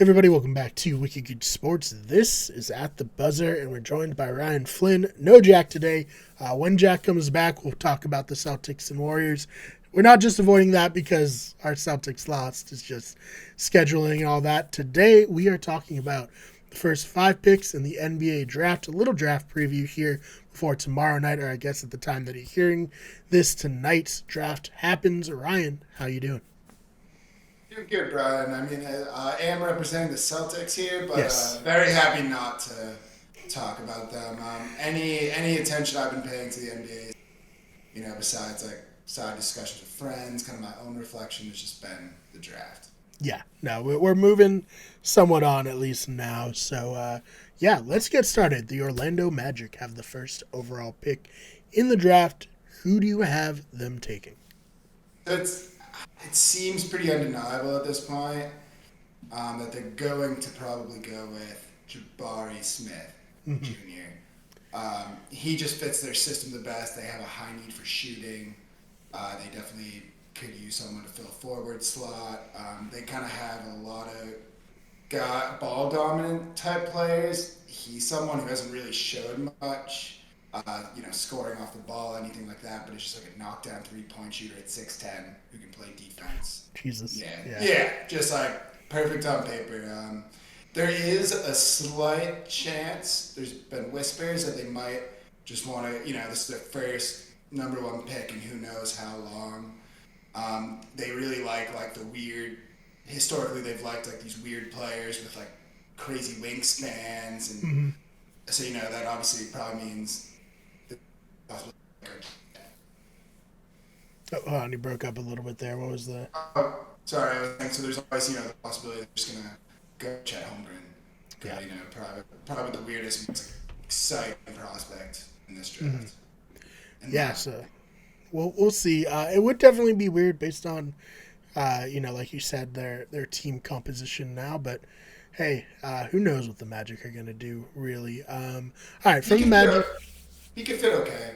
Everybody, welcome back to Wiki Good Sports. This is At the Buzzer, and we're joined by Ryan Flynn. No Jack today. When Jack comes back, we'll talk about the Celtics and Warriors. We're not just avoiding that because our Celtics lost. It's just scheduling and all that. Today, we are talking about the first 5 picks in the NBA draft. A little draft preview here before tomorrow night, or I guess at the time that you're hearing this, tonight's draft happens. Ryan, how you doing? Doing good, Brian. I am representing the Celtics here, but Yes. very happy not to talk about them. Any attention I've been paying to the NBA, besides like side discussions with friends, kind of my own reflection, has just been the draft. Yeah, no, we're moving somewhat on at least now. So, yeah, let's get started. The Orlando Magic have the first overall pick in the draft. Who do you have them taking? It's it seems pretty undeniable at this point that they're going to probably go with Jabari Smith Mm-hmm. Jr. He just fits their system the best. They have a high need for shooting. They definitely could use someone to fill a forward slot. They kind of have a lot of ball dominant type players. He's someone who hasn't really showed much, scoring off the ball, anything like that, but it's just like a knockdown 3-point shooter at 6'10" who can play defense. Jesus. Yeah, Yeah. yeah, just like perfect on paper. There is a slight chance. There's been whispers that they might just want to, this is their first number one pick, and who knows how long. They really like the weird. Historically, they've liked like these weird players with like crazy wingspans, and Mm-hmm. so that obviously probably means. Oh, hold on, you broke up a little bit there. What was the? Oh, sorry, I was saying, so there's always the possibility they're just gonna go Chet Holmgren. Yeah. Probably the weirdest, most exciting prospect in this Mm-hmm. draft. And Yeah. So we'll see. It would definitely be weird based on, like you said, their team composition now. But hey, who knows what the Magic are gonna do? Really. All right, he from the could fit. Magic. He could fit okay.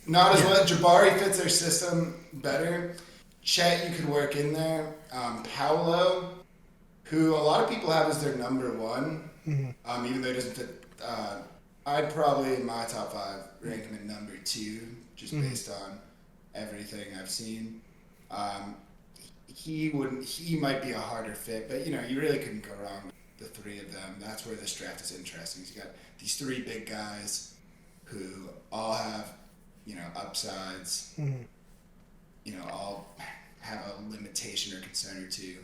Not as Yeah. well. Jabari fits their system better. Chet, you could work in there. Paolo, who a lot of people have as their number one, Mm-hmm. even though he doesn't fit. I'd probably in my top five rank him at number two, just Mm-hmm. based on everything I've seen. Um, he wouldn't. He might be a harder fit, but you really couldn't go wrong with the three of them. That's where this draft is interesting. You got these three big guys who all have upsides. Mm-hmm. All have a limitation or concern or two.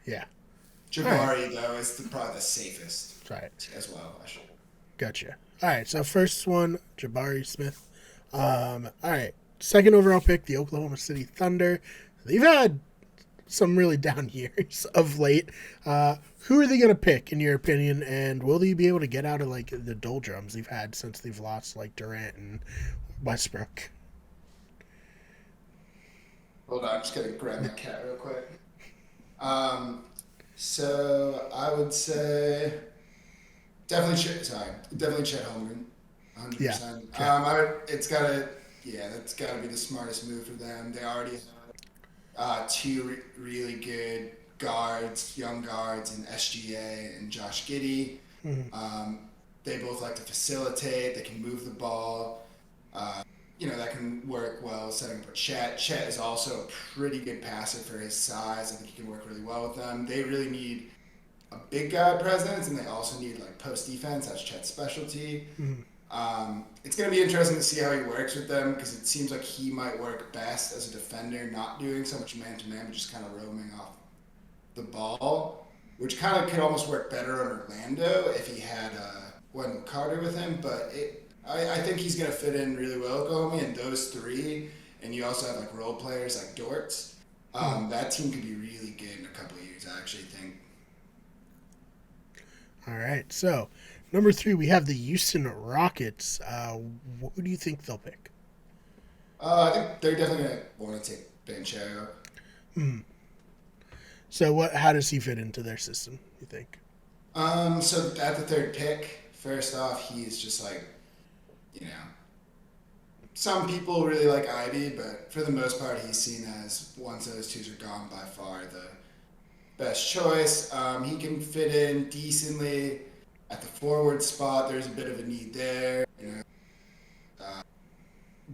Yeah. All right. Jabari though is probably the safest Right. as well. I should. Gotcha. All right. So first one, Jabari Smith. All right. Second overall pick, the Oklahoma City Thunder. They've had some really down years of late. Who are they going to pick, in your opinion? And will they be able to get out of like the doldrums they've had since they've lost like Durant and Westbrook? Hold on, I'm just gonna grab my cat real quick. Um, so I would say definitely Chet Holmgren, 100. Yeah. percent Okay. it's gotta, yeah, that's gotta be the smartest move for them. They already have two really good guards, young guards in SGA and Josh Giddey. Mm-hmm. Um, they both like to facilitate. They can move the ball. Uh, that can work well setting up for Chet. Chet is also a pretty good passer for his size. I think he can work really well with them. They really need a big guy presence, and they also need like post defense. That's Chet's specialty. Mm-hmm. It's going to be interesting to see how he works with them because it seems like he might work best as a defender, not doing so much man to man, but just kind of roaming off the ball, which kind of could almost work better on Orlando if he had Wendell Carter with him. But I think he's going to fit in really well with Oklahoma and those three. And you also have like role players like Dortz. Mm-hmm. That team could be really good in a couple of years, I actually think. All right. So number three, we have the Houston Rockets. Who do you think they'll pick? I think they're definitely going to want to take Banchero. Mm-hmm. So what? How does he fit into their system? You think? So at the third pick, first off, he's just like, you know, some people really like Ivy, but for the most part, he's seen as once those twos are gone, by far best choice. He can fit in decently at the forward spot. There's a bit of a need there.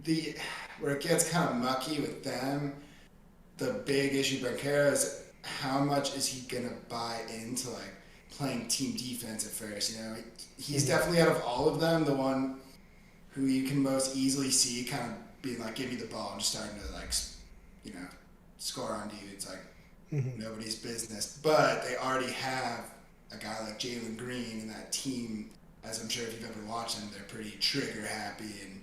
The where it gets kind of mucky with them, the big issue with Bankera is how much is he gonna buy into like playing team defense at first. He's definitely out of all of them the one who you can most easily see kind of being like, give me the ball and just starting to like, you know, score on you. It's like nobody's business. But they already have a guy like Jalen Green in that team. As I'm sure if you've ever watched them, they're pretty trigger happy and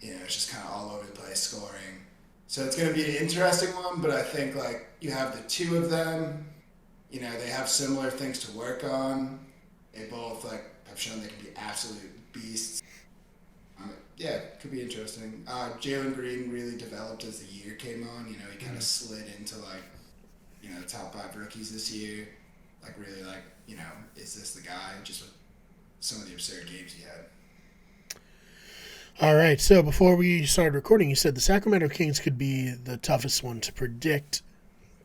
it's just kind of all over the place scoring. So it's going to be an interesting one, but I think like you have the two of them. They have similar things to work on. They both like have shown they can be absolute beasts. Yeah, it could be interesting. Jalen Green really developed as the year came on. He kind of slid into like, the top 5 rookies this year. Like really like, is this the guy? Just with some of the absurd games he had. All right, so before we started recording, you said the Sacramento Kings could be the toughest one to predict.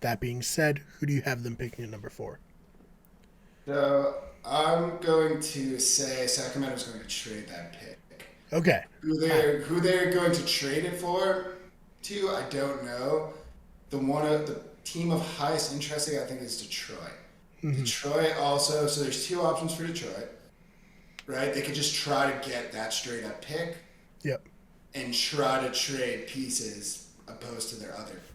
That being said, who do you have them picking at number 4? So I'm going to say Sacramento's going to trade that pick. Okay. Who they're going to trade it for? I don't know. The team of highest interest, I think, is Detroit. Detroit also. So there's 2 options for Detroit, right? They could just try to get that straight up pick. Yep. And try to trade pieces opposed to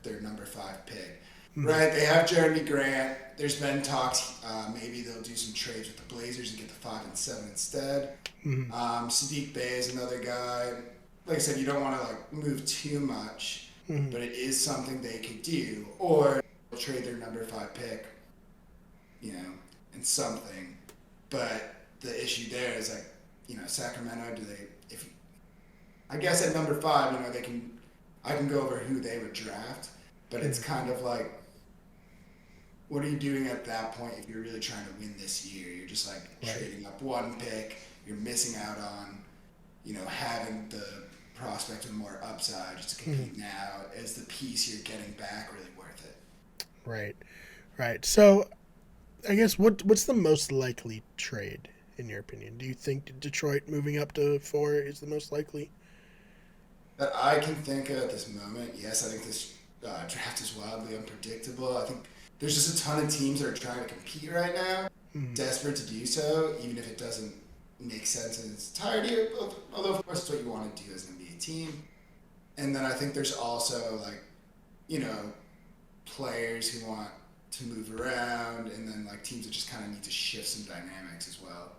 their number 5 pick. Right? They have Jeremy Grant. There's been talks maybe they'll do some trades with the Blazers and get the 5 and 7 instead. Sadiq Bey is another guy. Like I said, you don't want to like move too much, but it is something they could do. Or they'll trade their number 5 pick, and something. But the issue there is like, Sacramento, I guess at number 5, I can go over who they would draft, but it's kind of like, what are you doing at that point if you're really trying to win this year? You're just like trading up 1 pick. You're missing out on, having the prospect of more upside just to compete now. Is the piece you're getting back really worth it? Right. So, I guess what's the most likely trade in your opinion? Do you think Detroit moving up to 4 is the most likely? That I can think of at this moment, yes. I think this draft is wildly unpredictable. I think there's just a ton of teams that are trying to compete right now, desperate to do so, even if it doesn't make sense in its entirety. Although, of course, it's what you want to do as an NBA team. And then I think there's also, like, players who want to move around, and then, like, teams that just kind of need to shift some dynamics as well.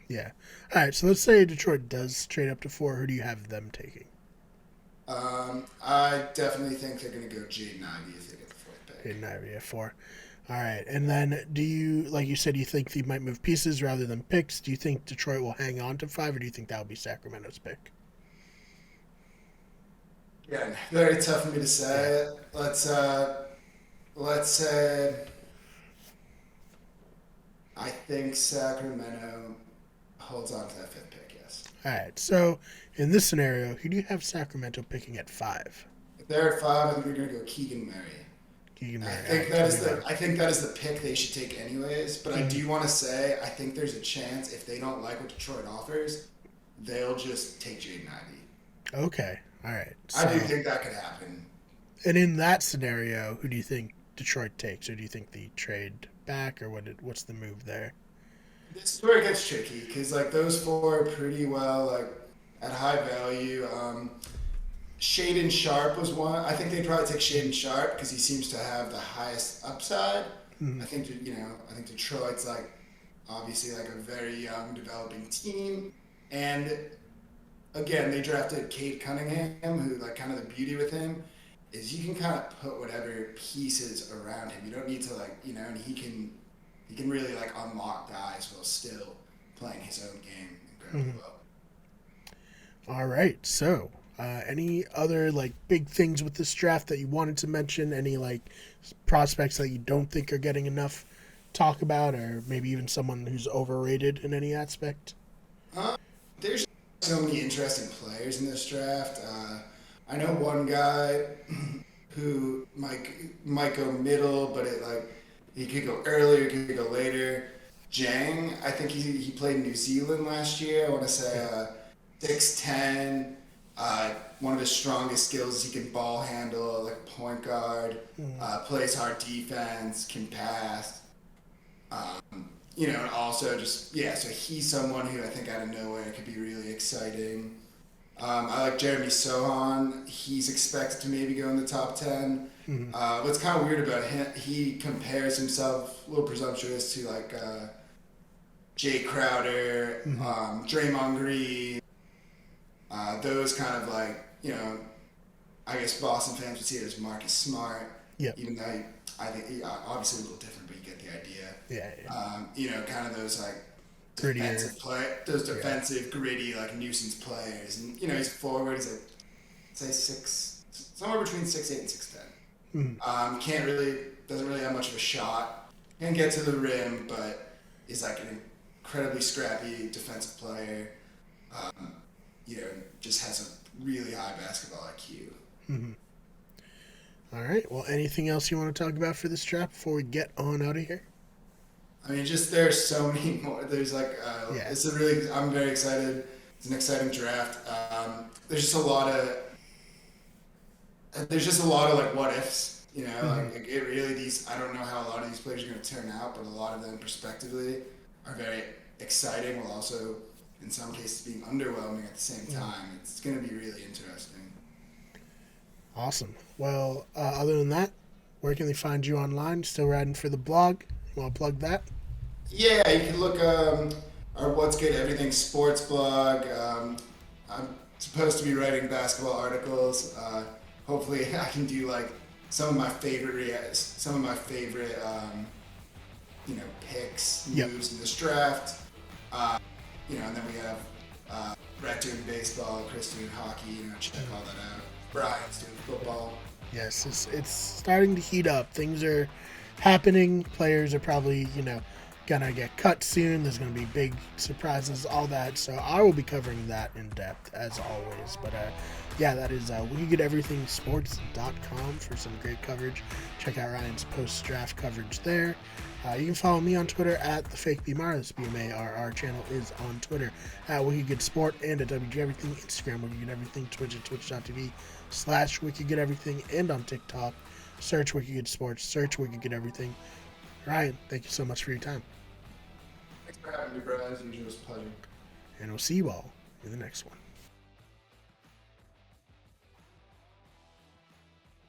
Yeah. All right, so let's say Detroit does trade up to 4. Who do you have them taking? I definitely think they're going to go Jaden Ivey if they get the 4th pick. Jaden Ivey at 4. All right. And then do you, like you said, you think they might move pieces rather than picks? Do you think Detroit will hang on to 5, or do you think that will be Sacramento's pick? Yeah, very tough for me to say. Let's say I think Sacramento holds on to that 5th pick, yes. All right. So in this scenario, who do you have Sacramento picking at 5? If they're at 5, I think they're going to go Keegan Murray. I think that is the pick they should take anyways. But I do want to say I think there's a chance if they don't like what Detroit offers, they'll just take Jaden Ivey. Okay, all right. So, I do think that could happen. And in that scenario, who do you think Detroit takes, or do you think they trade back, or what's the move there? This is where it gets tricky because like those 4 are pretty well like at high value. Shaedon Sharpe was one. I think they'd probably take Shaedon Sharpe because he seems to have the highest upside. I think Detroit's like obviously like a very young developing team, and again they drafted Cade Cunningham, who like kind of the beauty with him is you can kind of put whatever pieces around him. You don't need to like and he can really like unlock guys while still playing his own game incredibly well. All right, so. Any other like big things with this draft that you wanted to mention? Any like prospects that you don't think are getting enough talk about, or maybe even someone who's overrated in any aspect? There's so many interesting players in this draft. I know one guy who might go middle, but He could go earlier, he could go later. Jang, I think he played New Zealand last year. I want to say 6'10". One of his strongest skills is he can ball handle like a point guard, plays hard defense, can pass. And also just, yeah, so he's someone who I think out of nowhere could be really exciting. I like Jeremy Sohan. He's expected to maybe go in the top 10. What's kind of weird about him, he compares himself, a little presumptuous, to like Jay Crowder, Draymond Green, those kind of like, I guess Boston fans would see it as Marcus Smart. Yep. Even though I think obviously a little different, but you get the idea. Yeah. Kind of those like Grittier. those defensive, gritty, like nuisance players. And he's a forward. He's like, say somewhere between 6'8" and 6'10". Doesn't really have much of a shot. Can get to the rim, but is like an incredibly scrappy defensive player. Just has a really high basketball IQ. All right. Well, anything else you want to talk about for this draft before we get on out of here? I mean, just there's so many more. There's like, I'm very excited. It's an exciting draft. There's just a lot of like what ifs, like it really, I don't know how a lot of these players are going to turn out, but a lot of them prospectively are very exciting while also in some cases being underwhelming at the same time. It's going to be really interesting. Awesome. Well, other than that, where can they find you online? Still writing for the blog? You want to plug that? Yeah, you can look our What's Good Everything sports blog. I'm supposed to be writing basketball articles. Hopefully, I can do like some of my favorite picks, moves in this draft. And then we have Brett doing baseball, Chris doing hockey. Check all that out. Brian's doing football. Yes, it's starting to heat up. Things are happening. Players are probably, gonna get cut soon. There's gonna be big surprises, all that. So I will be covering that in depth as always. But that is WeCoulda-Get-Everything-Sports.com for some great coverage. Check out Ryan's post-draft coverage there. You can follow me on Twitter at TheFakeBMar. This BMARR channel is on Twitter at WickedGoodSport and at WGEverything, Instagram WickedGoodEverything, Twitch at twitch.tv/WickedGoodEverything, and on TikTok. Search WickedGoodSports, search WickedGoodEverything. Ryan, thank you so much for your time. Thanks for having me, bro. As usual, it was a pleasure. And we'll see you all in the next one.